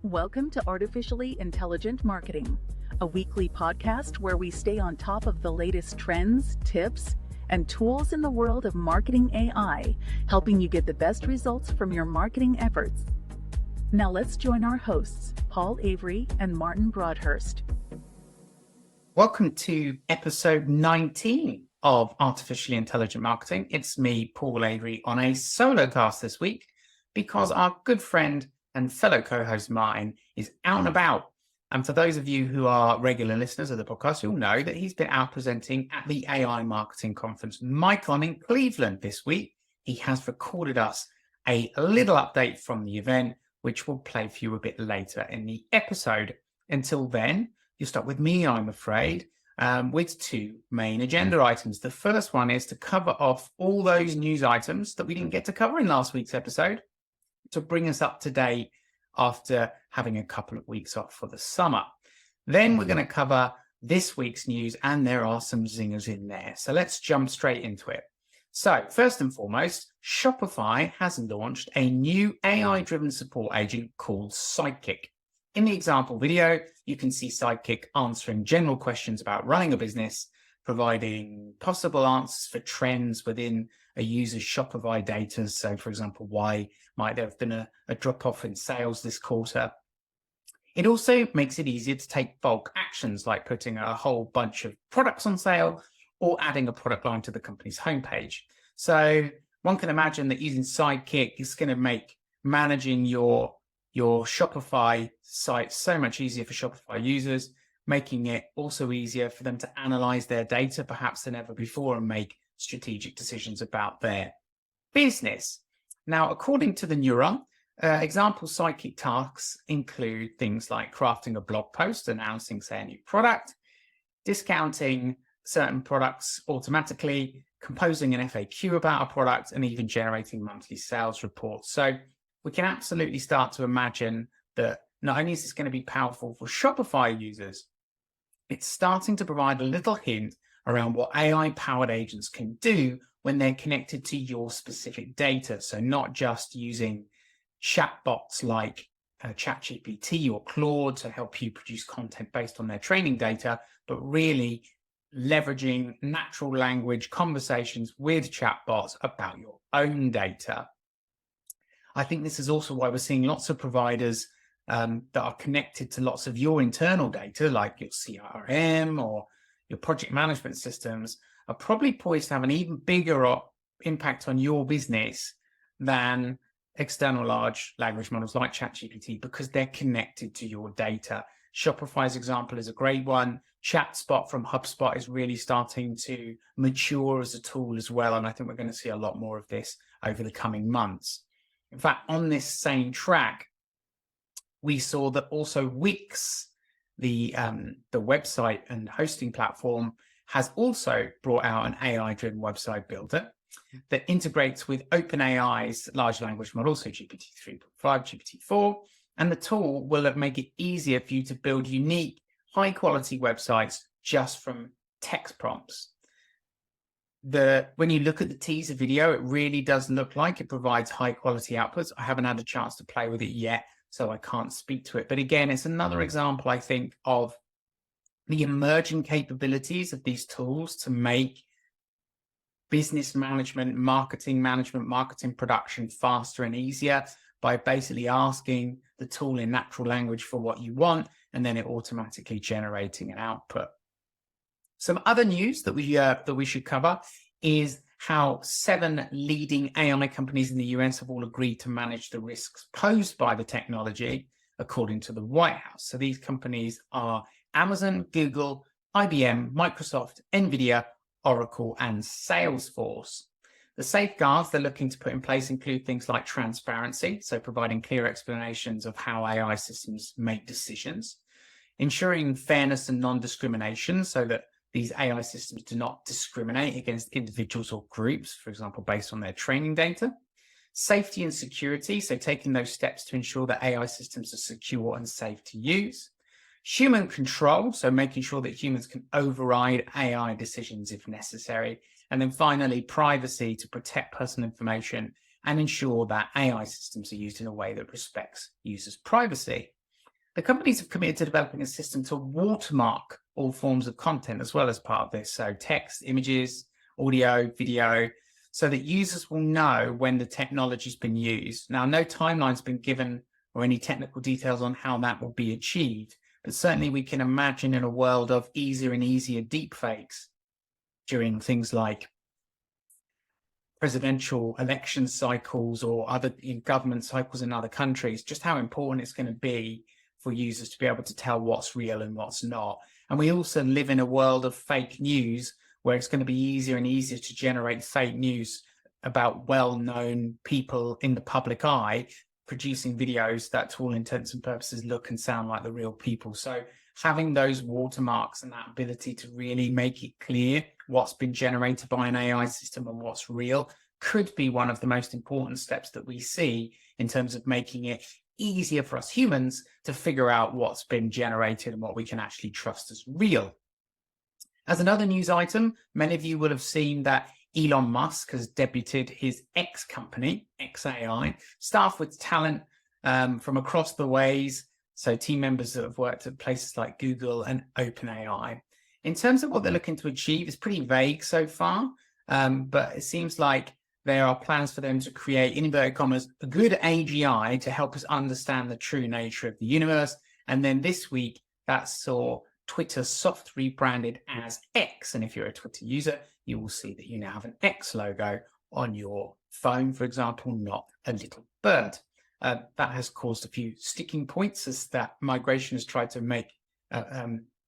Welcome to Artificially Intelligent Marketing, a weekly podcast where we stay on top of the latest trends, tips, and tools in the world of marketing AI, helping you get the best results from your marketing efforts. Now let's join our hosts, Paul Avery and Martin Broadhurst. Welcome to episode 19 of Artificially Intelligent Marketing. It's me, Paul Avery, on a solo cast this week because our good friend and fellow co-host Martin is out and about. And for those of you who are regular listeners of the podcast, you'll know that he's been out presenting at the AI Marketing Conference MyCon in Cleveland this week. He has recorded us a little update from the event, which we'll play for you a bit later in the episode. Until then, you'll start with me, I'm afraid, with two main agenda items. The first one is to cover off all those news items that we didn't get to cover in last week's episode, to bring us up to date after having a couple of weeks off for the summer. Then we're going to cover this week's news, and there are some zingers in there. So let's jump straight into it. So first and foremost, Shopify has launched a new AI-driven support agent called Sidekick. In the example video, you can see Sidekick answering general questions about running a business, providing possible answers for trends within a user's Shopify data. So, for example, why might there have been a drop-off in sales this quarter? It also makes it easier to take bulk actions like putting a whole bunch of products on sale or adding a product line to the company's homepage. So one can imagine that using Sidekick is going to make managing your Shopify site so much easier for Shopify users, making it also easier for them to analyze their data perhaps than ever before and make strategic decisions about their business. Now, according to the Neuron, example Sidekick tasks include things like crafting a blog post announcing, say, a new product, discounting certain products automatically, composing an FAQ about a product, and even generating monthly sales reports. So we can absolutely start to imagine that not only is this going to be powerful for Shopify users, it's starting to provide a little hint around what AI-powered agents can do when they're connected to your specific data. So not just using chatbots like ChatGPT or Claude to help you produce content based on their training data, but really leveraging natural language conversations with chatbots about your own data. I think this is also why we're seeing lots of providers that are connected to lots of your internal data, like your CRM or your project management systems, are probably poised to have an even bigger impact on your business than external large language models like ChatGPT, because they're connected to your data. Shopify's example is a great one. ChatSpot from HubSpot is really starting to mature as a tool as well, and I think we're going to see a lot more of this over the coming months. In fact, on this same track, we saw that also Wix, the website and hosting platform, has also brought out an AI-driven website builder that integrates with OpenAI's large language model, so GPT 3.5, GPT-4, and the tool will make it easier for you to build unique, high-quality websites just from text prompts. When you look at the teaser video, it really does look like it provides high-quality outputs. I haven't had a chance to play with it yet, so I can't speak to it. But again, it's another example, I think, of the emerging capabilities of these tools to make business management, marketing production faster and easier by basically asking the tool in natural language for what you want, and then it automatically generating an output. Some other news that we should cover is how 7 leading AI companies in the US have all agreed to manage the risks posed by the technology, according to the White House. So these companies are Amazon, Google, IBM, Microsoft, NVIDIA, Oracle, and Salesforce. The safeguards they're looking to put in place include things like transparency, so providing clear explanations of how AI systems make decisions, ensuring fairness and non-discrimination so that these AI systems do not discriminate against individuals or groups, for example, based on their training data. Safety and security, so taking those steps to ensure that AI systems are secure and safe to use. Human control, so making sure that humans can override AI decisions if necessary. And then finally, privacy, to protect personal information and ensure that AI systems are used in a way that respects users' privacy. The companies have committed to developing a system to watermark all forms of content as well as part of this. So text, images, audio, video, so that users will know when the technology's been used. Now, no timeline's been given or any technical details on how that will be achieved, but certainly we can imagine in a world of easier and easier deepfakes during things like presidential election cycles or other government cycles in other countries, just how important it's going to be for users to be able to tell what's real and what's not. And we also live in a world of fake news where it's going to be easier and easier to generate fake news about well-known people in the public eye, producing videos that to all intents and purposes look and sound like the real people. So having those watermarks and that ability to really make it clear what's been generated by an AI system and what's real could be one of the most important steps that we see in terms of making it easier for us humans to figure out what's been generated and what we can actually trust as real. As another news item, many of you will have seen that Elon Musk has debuted his X company, XAI, staffed with talent from across the ways, so team members that have worked at places like Google and OpenAI. In terms of what they're looking to achieve, it's pretty vague so far, but it seems like there are plans for them to create, in inverted commas, a good AGI to help us understand the true nature of the universe. And then this week, that saw Twitter soft rebranded as X. And if you're a Twitter user, you will see that you now have an X logo on your phone, for example, not a little bird. That has caused a few sticking points as that migration has tried to make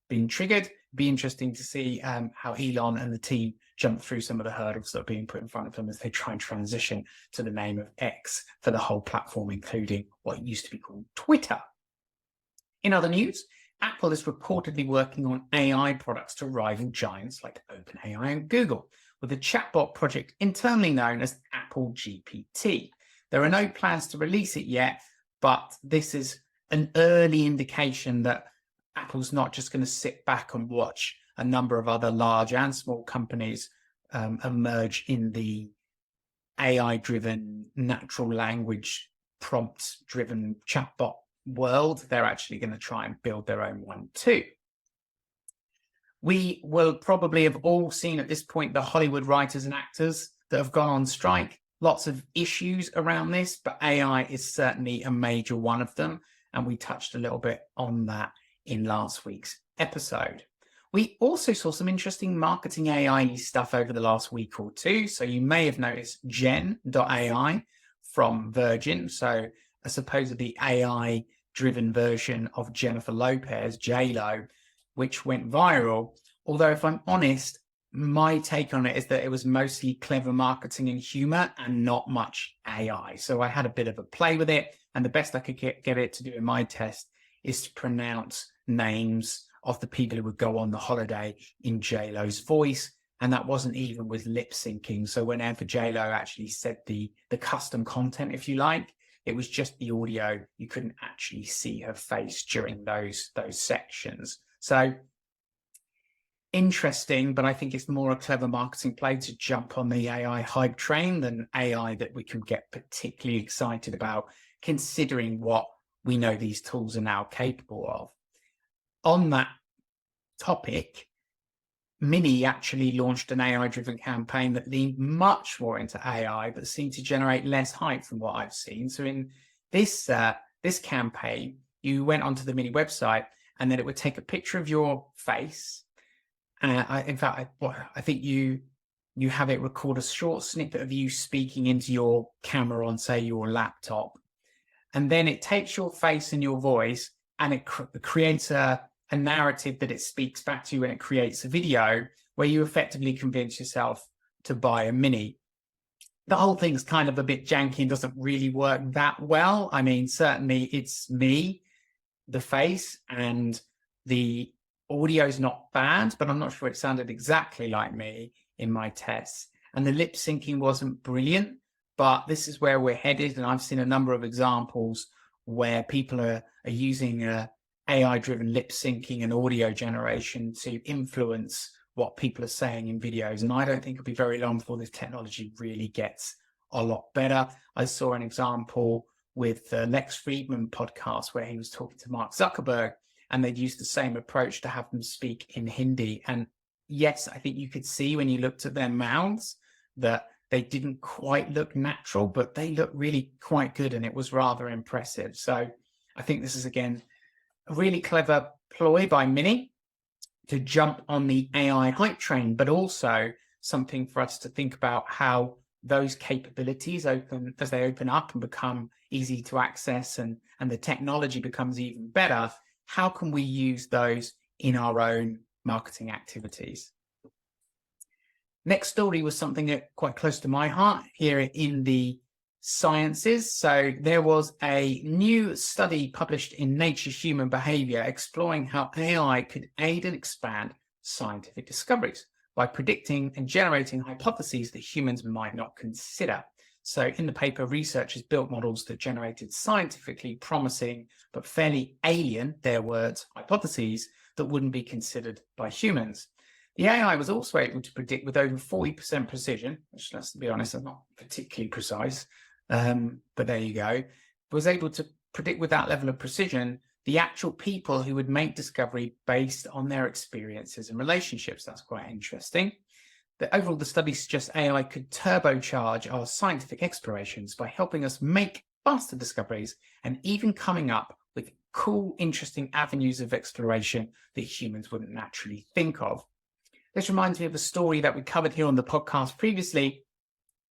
been triggered. Be interesting to see how Elon and the team jump through some of the hurdles that are being put in front of them as they try and transition to the name of X for the whole platform, including what used to be called Twitter. In other news, Apple is reportedly working on AI products to rival giants like OpenAI and Google, with a chatbot project internally known as AppleGPT. There are no plans to release it yet, but this is an early indication that Apple's not just going to sit back and watch a number of other large and small companies emerge in the AI-driven, natural language, prompt-driven chatbot world. They're actually going to try and build their own one too. We will probably have all seen at this point the Hollywood writers and actors that have gone on strike. Lots of issues around this, but AI is certainly a major one of them. And we touched a little bit on that in last week's episode. We also saw some interesting marketing AI stuff over the last week or two. So you may have noticed Gen.ai from Virgin. So a supposedly AI-driven version of Jennifer Lopez, J-Lo, which went viral. Although if I'm honest, my take on it is that it was mostly clever marketing and humor and not much AI. So I had a bit of a play with it. And the best I could get it to do in my test is to pronounce names of the people who would go on the holiday in J-Lo's voice. And that wasn't even with lip syncing. So whenever J-Lo actually said the custom content, if you like, it was just the audio. You couldn't actually see her face during those sections. So interesting, but I think it's more a clever marketing play to jump on the AI hype train than AI that we can get particularly excited about, considering what we know these tools are now capable of. On that topic, Mini actually launched an AI-driven campaign that leaned much more into AI, but seemed to generate less hype from what I've seen. So in this campaign, you went onto the Mini website, and then it would take a picture of your face. In fact, I think you have it record a short snippet of you speaking into your camera on, say, your laptop. And then it takes your face and your voice, and it creates a narrative that it speaks back to you, and it creates a video where you effectively convince yourself to buy a Mini. The whole thing's kind of a bit janky and doesn't really work that well. I mean, certainly it's me, the face, and the audio is not bad, but I'm not sure it sounded exactly like me in my tests. And the lip syncing wasn't brilliant, but this is where we're headed. And I've seen a number of examples where people are using AI-driven lip syncing and audio generation to influence what people are saying in videos. And I don't think it'll be very long before this technology really gets a lot better. I saw an example with the Lex Friedman podcast where he was talking to Mark Zuckerberg, and they'd used the same approach to have them speak in Hindi. And yes, I think you could see when you looked at their mouths that they didn't quite look natural, but they looked really quite good, and it was rather impressive. So I think this is, again, a really clever ploy by Mini to jump on the AI hype train, but also something for us to think about how those capabilities open as they open up and become easy to access, and the technology becomes even better. How can we use those in our own marketing activities? Next story was something that quite close to my heart here in the sciences. So there was a new study published in Nature Human Behavior exploring how AI could aid and expand scientific discoveries by predicting and generating hypotheses that humans might not consider. So in the paper, researchers built models that generated scientifically promising but fairly alien, their words, hypotheses that wouldn't be considered by humans. The AI was also able to predict with over 40% precision, which, let's be honest, is not particularly precise, but there you go. It was able to predict with that level of precision the actual people who would make discovery based on their experiences and relationships. That's quite interesting. Overall, the study suggests AI could turbocharge our scientific explorations by helping us make faster discoveries and even coming up with cool, interesting avenues of exploration that humans wouldn't naturally think of. This reminds me of a story that we covered here on the podcast previously,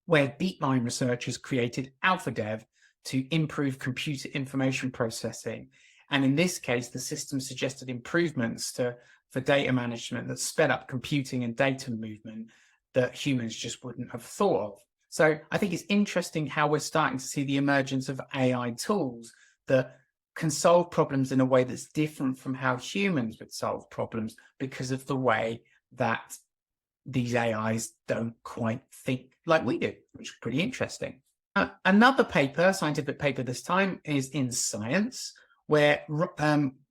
where DeepMind researchers created AlphaDev to improve computer information processing. And in this case, the system suggested improvements for data management that sped up computing and data movement that humans just wouldn't have thought of. So I think it's interesting how we're starting to see the emergence of AI tools that can solve problems in a way that's different from how humans would solve problems because of the way that these AIs don't quite think like we do, which is pretty interesting. Another paper, scientific paper this time, is in Science, where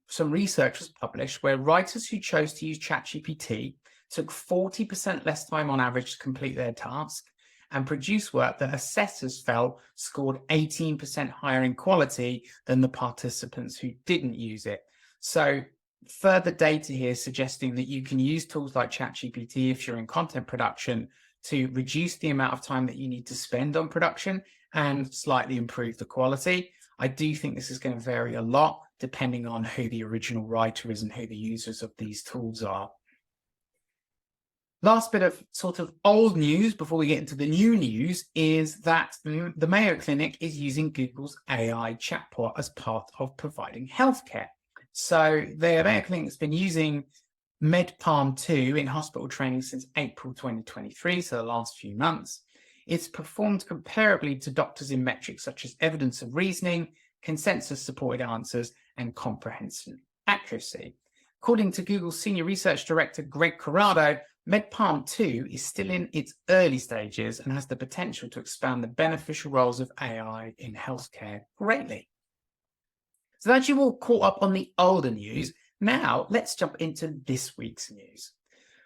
some research was published where writers who chose to use ChatGPT took 40% less time on average to complete their task and produce work that assessors felt scored 18% higher in quality than the participants who didn't use it. So further data here suggesting that you can use tools like ChatGPT if you're in content production to reduce the amount of time that you need to spend on production and slightly improve the quality. I do think this is going to vary a lot depending on who the original writer is and who the users of these tools are. Last bit of sort of old news before we get into the new news is that the Mayo Clinic is using Google's AI chatbot as part of providing healthcare. So the Mayo Clinic has been using MedPalm 2 in hospital training since April 2023, so the last few months. It's performed comparably to doctors in metrics such as evidence of reasoning, consensus-supported answers, and comprehension accuracy. According to Google's Senior Research Director, Greg Corrado, MedPalm 2 is still in its early stages and has the potential to expand the beneficial roles of AI in healthcare greatly. So as you all caught up on the older news, now let's jump into this week's news.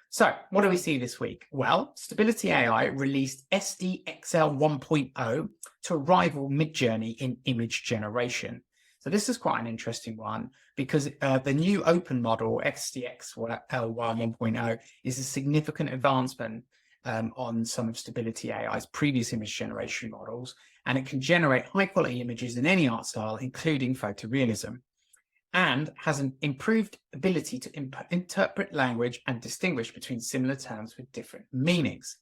So what do we see this week? Well, Stability AI released SDXL 1.0 to rival Midjourney in image generation. So this is quite an interesting one because the new open model SDXL 1.0 is a significant advancement on some of Stability AI's previous image generation models, and it can generate high quality images in any art style, including photorealism, and has an improved ability to interpret language and distinguish between similar terms with different meanings.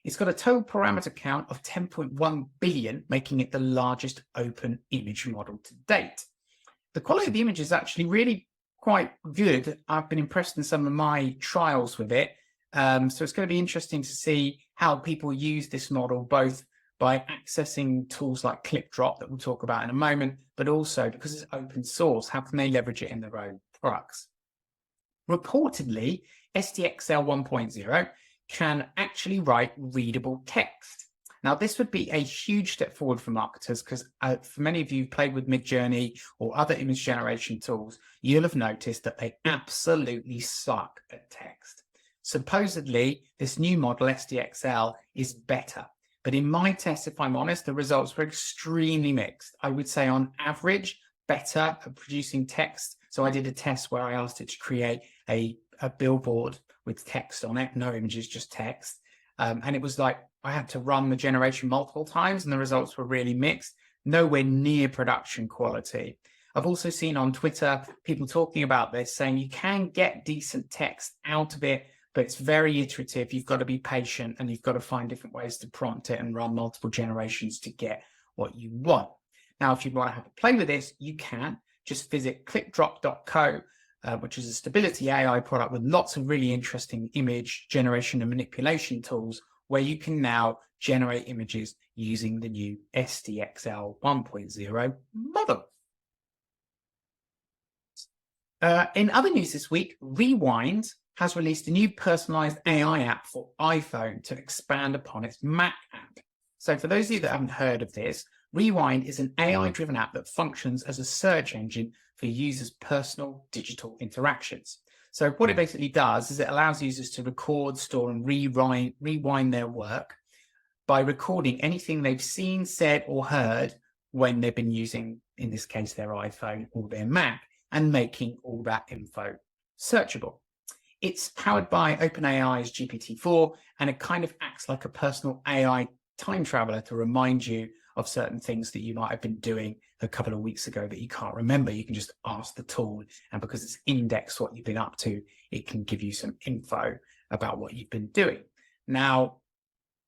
It's got a total parameter count of 10.1 billion, making it the largest open image model to date. The quality of the image is actually really quite good. I've been impressed in some of my trials with it. So it's going to be interesting to see how people use this model, both by accessing tools like ClipDrop that we'll talk about in a moment, but also because it's open source, how can they leverage it in their own products? Reportedly, SDXL 1.0 can actually write readable text. Now, this would be a huge step forward for marketers because for many of you who've played with Midjourney or other image generation tools, you'll have noticed that they absolutely suck at text. Supposedly, this new model, SDXL, is better. But in my test, if I'm honest, the results were extremely mixed. I would say on average, better at producing text. So I did a test where I asked it to create a billboard with text on it, no images, just text. And it was like I had to run the generation multiple times and the results were really mixed, nowhere near production quality. I've also seen on Twitter people talking about this, saying you can get decent text out of it, but it's very iterative. You've got to be patient and you've got to find different ways to prompt it and run multiple generations to get what you want. Now, if you want to have a play with this, you can just visit clickdrop.co, which is a stability AI product with lots of really interesting image generation and manipulation tools where you can now generate images using the new SDXL 1.0 model. In other news this week, Rewind has released a new personalized AI app for iPhone to expand upon its Mac app. So for those of you that haven't heard of this, Rewind is an AI-driven app that functions as a search engine for users' personal digital interactions. So what it basically does is it allows users to record, store, and rewind their work by recording anything they've seen, said, or heard when they've been using, in this case, their iPhone or their Mac, and making all that info searchable. It's powered by OpenAI's GPT-4, and it kind of acts like a personal AI time traveler to remind you of certain things that you might have been doing a couple of weeks ago that you can't remember. You can just ask the tool, and because it's indexed what you've been up to, it can give you some info about what you've been doing. Now,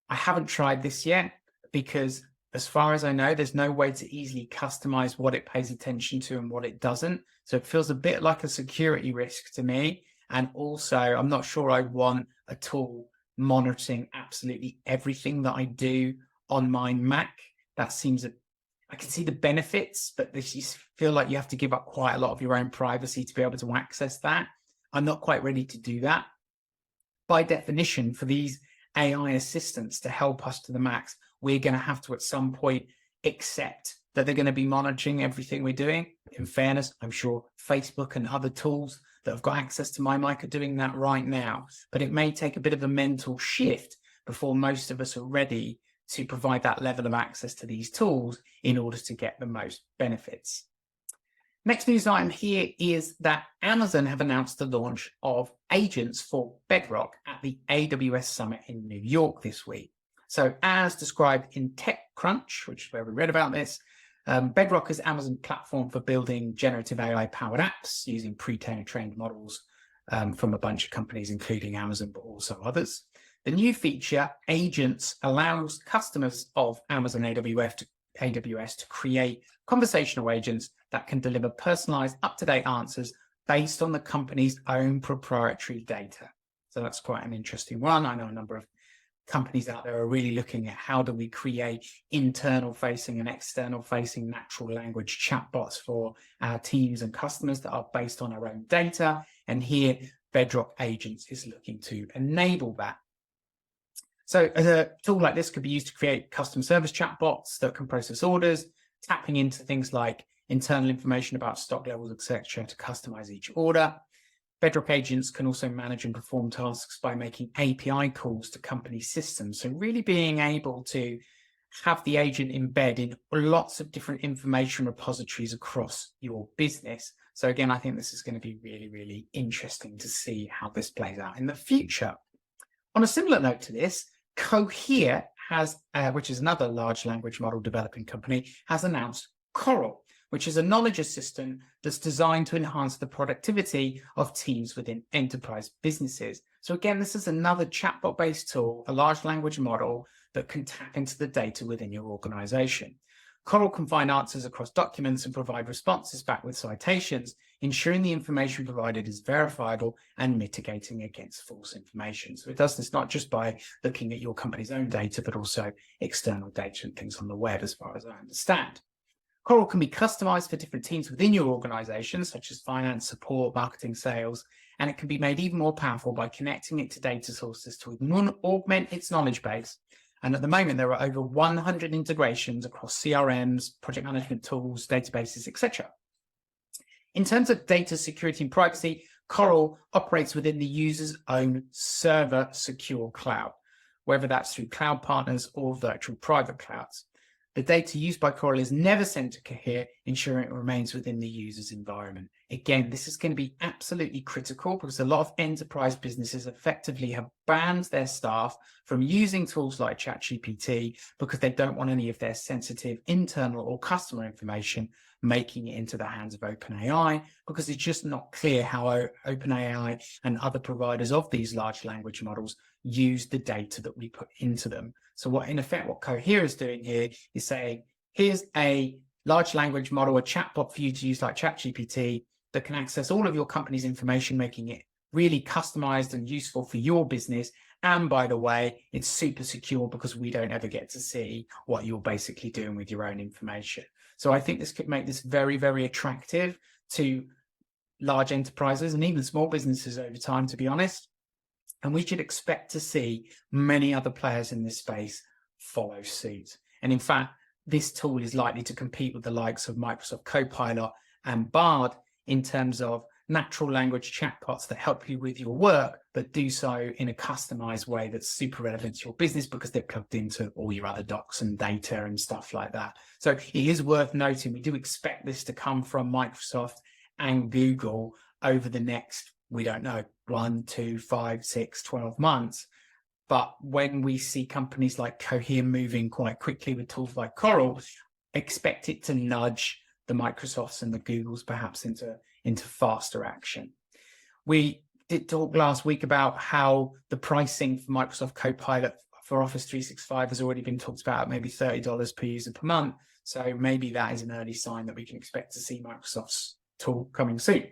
I haven't tried this yet because as far as I know, there's no way to easily customize what it pays attention to and what it doesn't. So it feels a bit like a security risk to me. And also, I'm not sure I want a tool monitoring absolutely everything that I do on my Mac. That seems, I can see the benefits, but you feel like you have to give up quite a lot of your own privacy to be able to access that. I'm not quite ready to do that. By definition, for these AI assistants to help us to the max, we're going to have to at some point accept that they're going to be monitoring everything we're doing. In fairness, I'm sure Facebook and other tools that have got access to my mic are doing that right now, but it may take a bit of a mental shift before most of us are ready to provide that level of access to these tools in order to get the most benefits. Next news item here is that Amazon have announced the launch of agents for Bedrock at the AWS Summit in New York this week. So as described in TechCrunch, which is where we read about this, Bedrock is Amazon's platform for building generative AI-powered apps using pre-trained models from a bunch of companies, including Amazon, but also others. The new feature, Agents, allows customers of Amazon AWS to create conversational agents that can deliver personalized, up-to-date answers based on the company's own proprietary data. So that's quite an interesting one. I know a number of companies out there are really looking at how do we create internal-facing and external-facing natural language chatbots for our teams and customers that are based on our own data. And here, Bedrock Agents is looking to enable that. So a tool like this could be used to create custom service chatbots that can process orders, tapping into things like internal information about stock levels, etc., to customize each order. Bedrock Agents can also manage and perform tasks by making API calls to company systems. So really being able to have the agent embed in lots of different information repositories across your business. So again, I think this is going to be really, really interesting to see how this plays out in the future. On a similar note to this, Cohere has, which is another large language model developing company, has announced Coral, which is a knowledge assistant that's designed to enhance the productivity of teams within enterprise businesses. So again, this is another chatbot-based tool, a large language model that can tap into the data within your organization. Coral can find answers across documents and provide responses back with citations, ensuring the information provided is verifiable and mitigating against false information. So it does this not just by looking at your company's own data, but also external data and things on the web, as far as I understand. Coral can be customized for different teams within your organization, such as finance, support, marketing, sales, and it can be made even more powerful by connecting it to data sources to augment its knowledge base. And at the moment, there are over 100 integrations across CRMs, project management tools, databases, etc. In terms of data security and privacy, Coral operates within the user's own server secure cloud. whether that's through cloud partners or virtual private clouds. The data used by Coral is never sent to Cohere, ensuring it remains within the user's environment. Again, this is going to be absolutely critical because a lot of enterprise businesses effectively have banned their staff from using tools like ChatGPT because they don't want any of their sensitive internal or customer information making it into the hands of OpenAI, because it's just not clear how OpenAI and other providers of these large language models use the data that we put into them. So what Cohere is doing here is saying, here's a large language model, a chatbot for you to use like ChatGPT that can access all of your company's information, making it really customized and useful for your business. And by the way, it's super secure because we don't ever get to see what you're basically doing with your own information. So I think this could make this very, very attractive to large enterprises and even small businesses over time, to be honest. And we should expect to see many other players in this space follow suit. And in fact, this tool is likely to compete with the likes of Microsoft Copilot and Bard in terms of natural language chatbots that help you with your work, but do so in a customized way that's super relevant to your business because they're plugged into all your other docs and data and stuff like that. So it is worth noting, we do expect this to come from Microsoft and Google over the next, we don't know, 1, 2, 5, 6, 12 months. But when we see companies like Cohere moving quite quickly with tools like Coral, expect it to nudge the Microsofts and the Googles perhaps into faster action. We did talk last week about how the pricing for Microsoft Copilot for Office 365 has already been talked about, maybe $30 per user per month. So maybe that is an early sign that we can expect to see Microsoft's tool coming soon.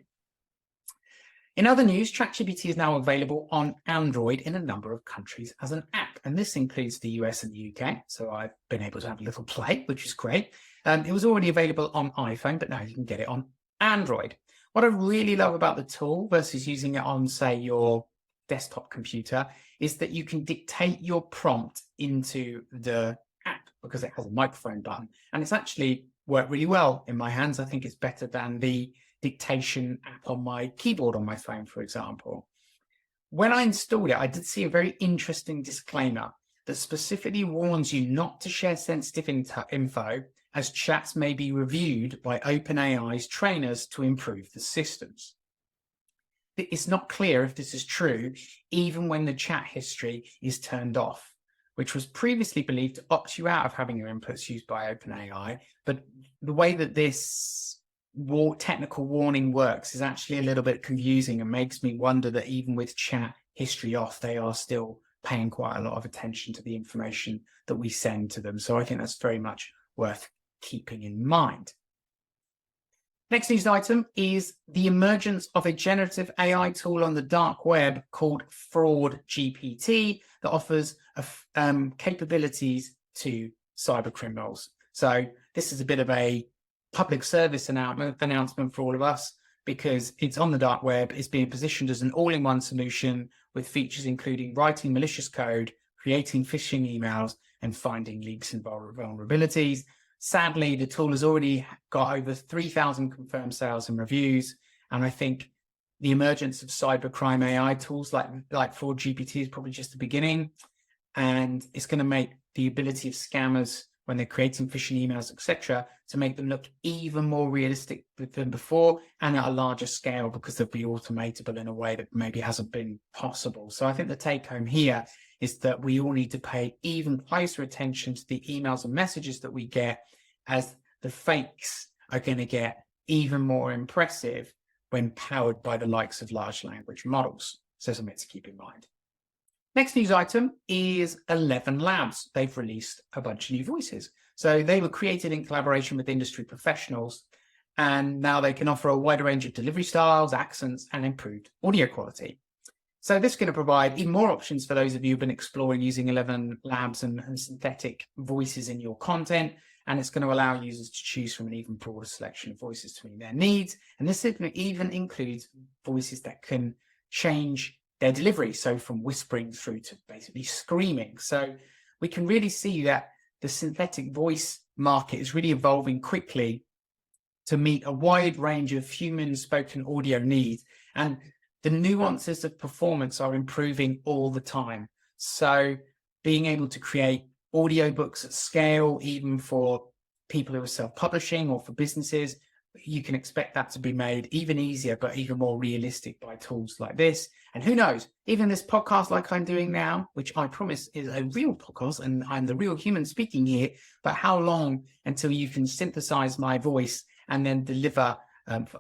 In other news, ChatGPT is now available on Android in a number of countries as an app, and this includes the US and the UK. So I've been able to have a little play, which is great. It was already available on iPhone, but now you can get it on Android. What I really love about the tool versus using it on, say, your desktop computer is that you can dictate your prompt into the app because it has a microphone button, and it's actually worked really well in my hands. I think it's better than the dictation app on my keyboard on my phone, for example. When I installed it, I did see a very interesting disclaimer that specifically warns you not to share sensitive info, as chats may be reviewed by OpenAI's trainers to improve the systems. It's not clear if this is true, even when the chat history is turned off, which was previously believed to opt you out of having your inputs used by OpenAI. But the way that this technical warning works is actually a little bit confusing and makes me wonder that even with chat history off, they are still paying quite a lot of attention to the information that we send to them. So I think that's very much worth keeping in mind. Next news item is the emergence of a generative AI tool on the dark web called FraudGPT that offers capabilities to cyber criminals. So this is a bit of a public service announcement for all of us because it's on the dark web. It's being positioned as an all-in-one solution with features including writing malicious code, creating phishing emails, and finding leaks and vulnerabilities. Sadly, the tool has already got over 3,000 confirmed sales and reviews, and I think the emergence of cybercrime AI tools like FraudGPT is probably just the beginning, and it's going to make the ability of scammers when they're creating phishing emails, etc., to make them look even more realistic than before and at a larger scale because they'll be automatable in a way that maybe hasn't been possible. So I think the take home here is that we all need to pay even closer attention to the emails and messages that we get, as the fakes are going to get even more impressive when powered by the likes of large language models. So something to keep in mind. Next news item is 11 Labs. They've released a bunch of new voices. So they were created in collaboration with industry professionals, and now they can offer a wider range of delivery styles, accents, and improved audio quality. So this is going to provide even more options for those of you who've been exploring using 11 Labs and synthetic voices in your content. And it's going to allow users to choose from an even broader selection of voices to meet their needs. And this even includes voices that can change their delivery, so from whispering through to basically screaming. So we can really see that the synthetic voice market is really evolving quickly to meet a wide range of human spoken audio needs, and the nuances of performance are improving all the time. So being able to create audiobooks at scale, even for people who are self-publishing or for businesses. You can expect that to be made even easier, but even more realistic by tools like this. And who knows, even this podcast like I'm doing now, which I promise is a real podcast and I'm the real human speaking here, but how long until you can synthesize my voice and then deliver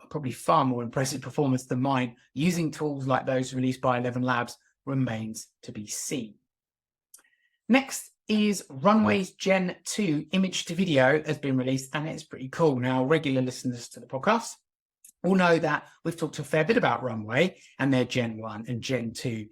probably far more impressive performance than mine using tools like those released by 11 Labs remains to be seen. Next is Runway's Gen 2 image to video has been released, and it's pretty cool. Now, regular listeners to the podcast will know that we've talked a fair bit about Runway and their Gen 1 and Gen 2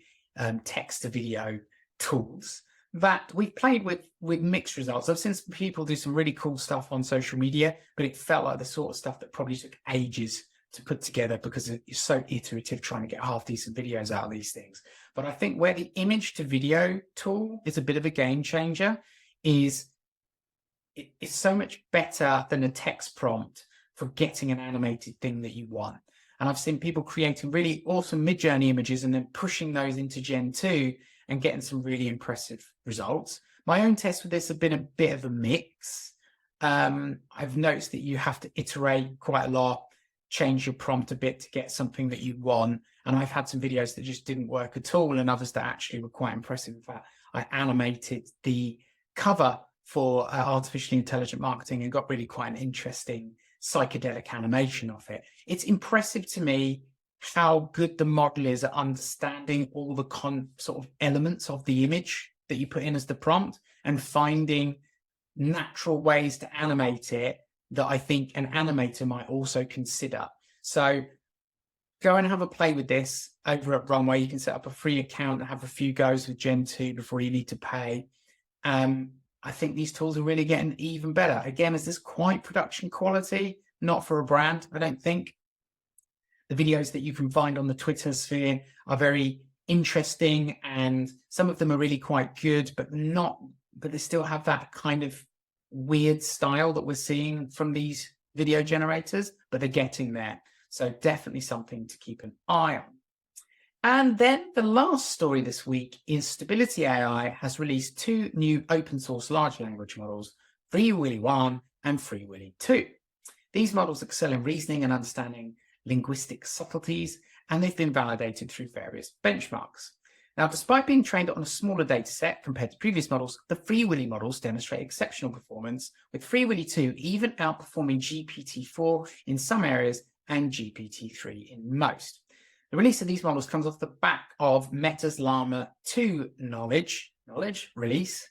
text to video tools that we've played with mixed results. I've seen some people do some really cool stuff on social media, but it felt like the sort of stuff that probably took ages to put together because it's so iterative trying to get half decent videos out of these things. But I think where the image to video tool is a bit of a game changer is it's so much better than a text prompt for getting an animated thing that you want. And I've seen people creating really awesome Midjourney images and then pushing those into Gen 2 and getting some really impressive results. My own tests with this have been a bit of a mix. I've noticed that you have to iterate quite a lot, change your prompt a bit to get something that you want. And I've had some videos that just didn't work at all and others that actually were quite impressive. In fact, I animated the cover for artificially intelligent marketing and got really quite an interesting psychedelic animation of it. It's impressive to me how good the model is at understanding all the sort of elements of the image that you put in as the prompt and finding natural ways to animate it that I think an animator might also consider. So go and have a play with this over at Runway. You can set up a free account and have a few goes with Gen 2 before you need to pay. I think these tools are really getting even better. Again, is this quite production quality? Not for a brand, I don't think. The videos that you can find on the Twitter sphere are very interesting, and some of them are really quite good, but they still have that kind of weird style that we're seeing from these video generators, but they're getting there. So definitely something to keep an eye on. And then the last story this week is Stability AI has released 2 new open source large language models, Free Willy 1 and Free Willy 2. These models excel in reasoning and understanding linguistic subtleties, and they've been validated through various benchmarks. Now, despite being trained on a smaller data set compared to previous models, the Free Willy models demonstrate exceptional performance, with Free Willy 2 even outperforming GPT-4 in some areas and GPT-3 in most. The release of these models comes off the back of Meta's Llama 2 knowledge release.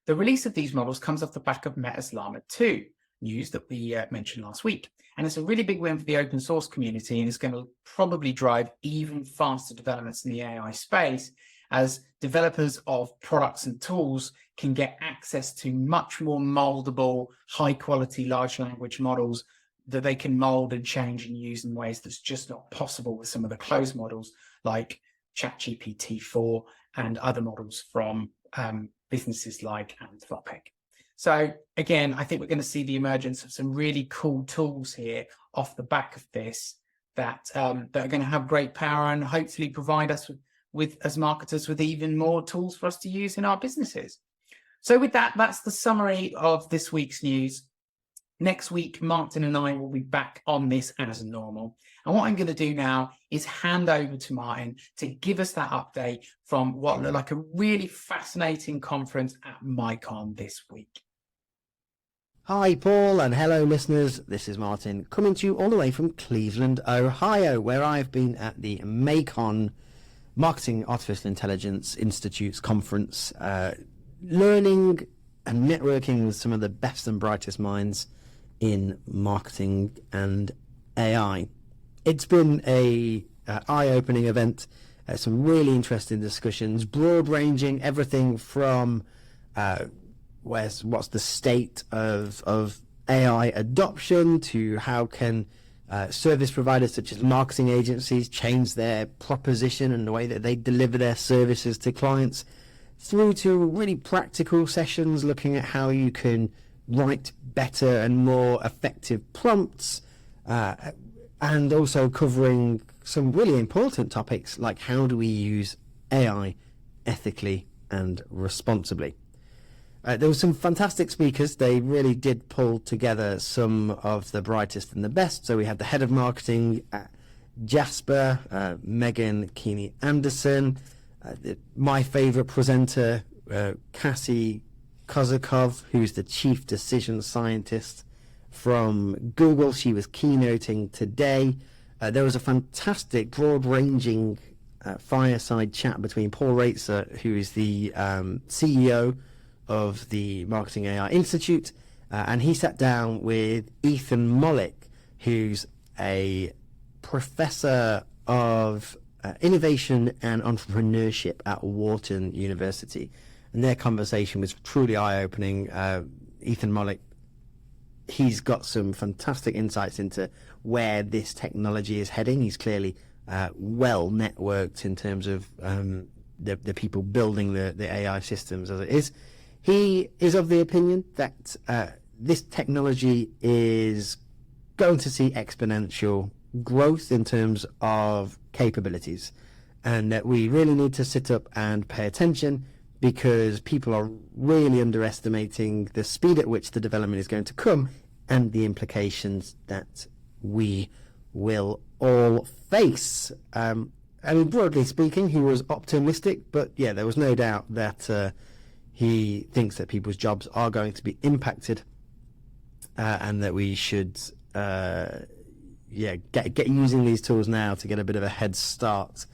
The release of these models comes off the back of Meta's Llama 2 news that we mentioned last week. And it's a really big win for the open source community and is going to probably drive even faster developments in the AI space as developers of products and tools can get access to much more moldable, high quality large language models that they can mold and change and use in ways that's just not possible with some of the closed models like ChatGPT 4 and other models from businesses like Anthropic. So again, I think we're going to see the emergence of some really cool tools here off the back of this that are going to have great power and hopefully provide us with as marketers with even more tools for us to use in our businesses. So with that, that's the summary of this week's news. Next week, Martin and I will be back on this as normal. And what I'm going to do now is hand over to Martin to give us that update from what looked like a really fascinating conference at MyCon this week. Hi Paul, and hello listeners, this is Martin coming to you all the way from Cleveland, Ohio, where I've been at the MACON Marketing Artificial Intelligence Institute's conference, learning and networking with some of the best and brightest minds in marketing and AI. It's been a eye-opening event, some really interesting discussions, broad-ranging, everything from what's the state of AI adoption to how can service providers such as marketing agencies change their proposition and the way that they deliver their services to clients, through to really practical sessions looking at how you can write better and more effective prompts, and also covering some really important topics like how do we use AI ethically and responsibly. There were some fantastic speakers. They really did pull together some of the brightest and the best. So we had the head of marketing at Jasper, Megan Keeney Anderson, my favorite presenter, Cassie Kozakov, who's the chief decision scientist from Google. She was keynoting today. There was a fantastic broad-ranging fireside chat between Paul Raitzer, who is the CEO of the Marketing AI Institute, and he sat down with Ethan Mollick, who's a professor of innovation and entrepreneurship at Wharton University. And their conversation was truly eye-opening. Ethan Mollick, he's got some fantastic insights into where this technology is heading. He's clearly well networked in terms of the people building the AI systems as it is. He is of the opinion that this technology is going to see exponential growth in terms of capabilities, and that we really need to sit up and pay attention, because people are really underestimating the speed at which the development is going to come and the implications that we will all face. I mean, broadly speaking, he was optimistic, but yeah, there was no doubt that he thinks that people's jobs are going to be impacted, and that we should get using these tools now to get a bit of a head start.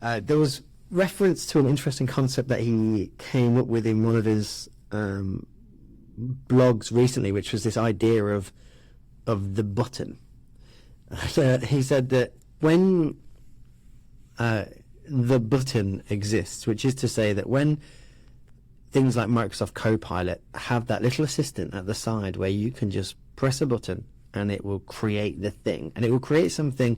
There was reference to an interesting concept that he came up with in one of his blogs recently, which was this idea of the button. He said that when the button exists, which is to say that when things like Microsoft Copilot have that little assistant at the side where you can just press a button and it will create the thing, and it will create something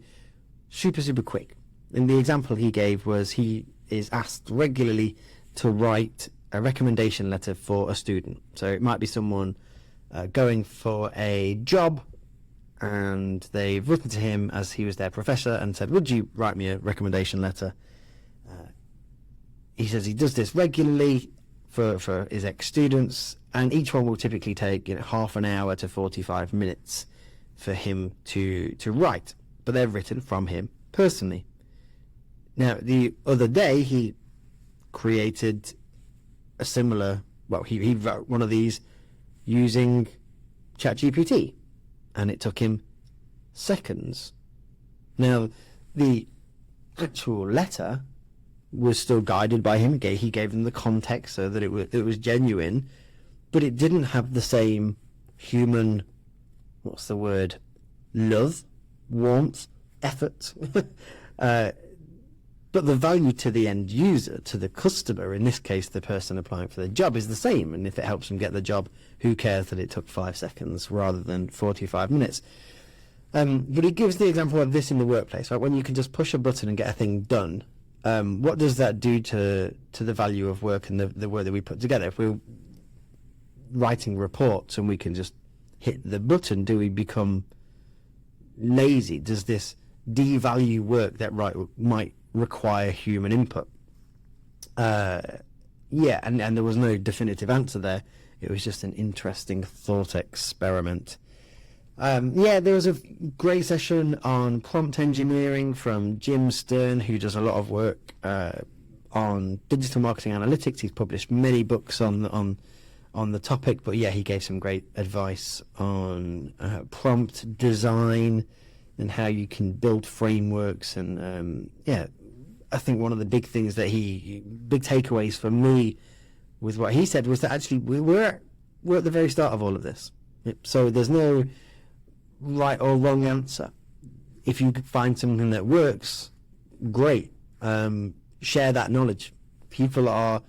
super, super quick. And the example he gave was he is asked regularly to write a recommendation letter for a student. So it might be someone going for a job, and they've written to him as he was their professor and said, would you write me a recommendation letter? He says he does this regularly for his ex-students, and each one will typically take half an hour to 45 minutes for him to write, but they're written from him personally. Now, the other day, he created a similar, he wrote one of these using ChatGPT, and it took him seconds. Now, the actual letter was still guided by him. He gave them the context so that it was genuine, but it didn't have the same human, love, warmth, effort. But the value to the end user, to the customer, in this case the person applying for the job, is the same. And if it helps them get the job, who cares that it took 5 seconds rather than 45 minutes? But he gives the example of this in the workplace, right? When you can just push a button and get a thing done, what does that do to the value of work and the work that we put together? If we're writing reports and we can just hit the button, do we become lazy? Does this devalue work that might require human input? And there was no definitive answer there. It was just an interesting thought experiment. There was a great session on prompt engineering from Jim Stern, who does a lot of work on digital marketing analytics. He's published many books on the topic, but he gave some great advice on prompt design and how you can build frameworks. And I think one of the big things that big takeaways for me with what he said was that actually we're at the very start of all of this. So there's no right or wrong answer. If you find something that works, great. Share that knowledge. People are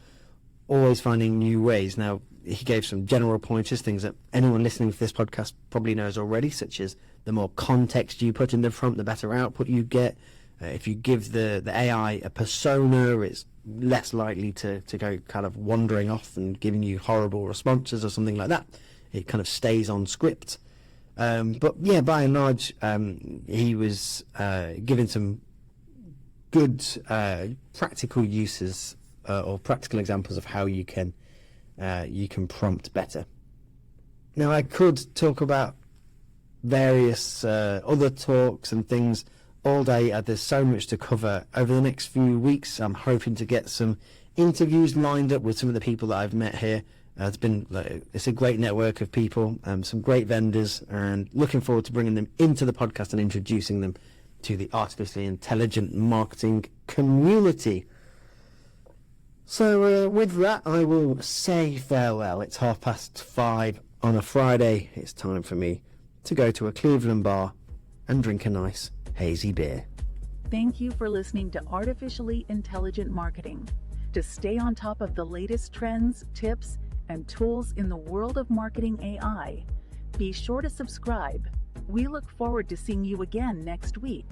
always finding new ways. Now, he gave some general pointers, things that anyone listening to this podcast probably knows already, such as the more context you put in the prompt, the better output you get. If you give the AI a persona, it's less likely to go kind of wandering off and giving you horrible responses or something like that. It kind of stays on script. But by and large, he was giving some good practical uses or practical examples of how you can prompt better. Now, I could talk about various other talks and things all day. There's so much to cover over the next few weeks. I'm hoping to get some interviews lined up with some of the people that I've met here. It's a great network of people, some great vendors, and looking forward to bringing them into the podcast and introducing them to the artificially intelligent marketing community. So with that, I will say farewell. It's 5:30 on a Friday. It's time for me to go to a Cleveland bar and drink a nice hazy beer. Thank you for listening to Artificially Intelligent Marketing. To stay on top of the latest trends, tips, and tools in the world of marketing AI, be sure to subscribe. We look forward to seeing you again next week.